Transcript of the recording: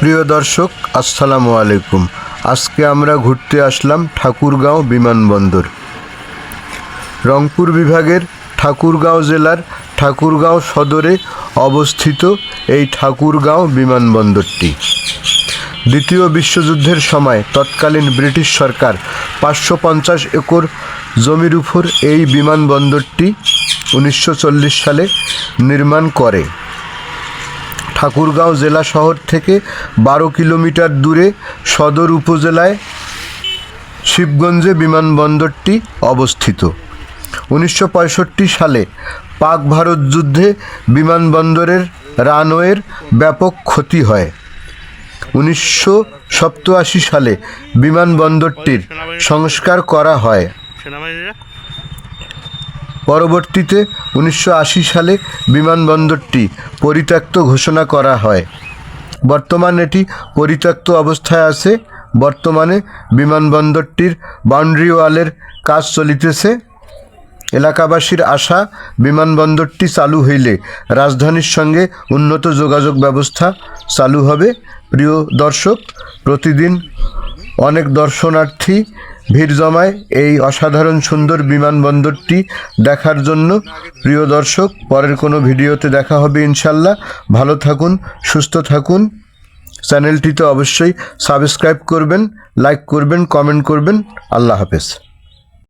প্রিয় দর্শক আসসালামু আলাইকুম। আজকে আমরা ঘুরতে আসলাম ঠাকুরগাঁও বিমানবন্দর। রংপুর বিভাগের ঠাকুরগাঁও জেলার ঠাকুরগাঁও সদরে অবস্থিত এই ঠাকুরগাঁও বিমানবন্দরটি দ্বিতীয় বিশ্বযুদ্ধের সময় তৎকালীন ব্রিটিশ সরকার 550 একর জমির উপর এই বিমানবন্দরটি 1940 সালে নির্মাণ করে। ঠাকুরগাঁও জেলা শহর থেকে 12 কিলোমিটার দূরে সদর উপজেলায় শিবগঞ্জে বিমানবন্দরটি অবস্থিত। 1965 সালে পাক ভারত যুদ্ধে বিমানবন্দরের রানওয়ের ব্যাপক ক্ষতি হয়। 1987 সালে বিমানবন্দরটির সংস্কার করা হয়। পরবর্তীতে 1980 সালে বিমানবন্দরটি পরিত্যক্ত ঘোষণা করা হয়। বর্তমানে এটি পরিত্যক্ত অবস্থায় আছে। বর্তমানে বিমানবন্দরটির বাউন্ডারি ওয়ালের কাজ চলিতেছে। এলাকাবাসীর আশা, বিমানবন্দরটি চালু হইলে রাজধানীর সঙ্গে উন্নত যোগাযোগ ব্যবস্থা চালু হবে। প্রিয় দর্শক, প্রতিদিন অনেক দর্শনার্থী ভিড় জমায় এই অসাধারণ সুন্দর বিমানবন্দরটি দেখার জন্য। প্রিয় দর্শক, পরের কোনো ভিডিওতে দেখা হবে ইনশাল্লাহ। ভালো থাকুন, সুস্থ থাকুন। চ্যানেলটিতে অবশ্যই সাবস্ক্রাইব করবেন, লাইক করবেন, কমেন্ট করবেন। আল্লাহ হাফেজ।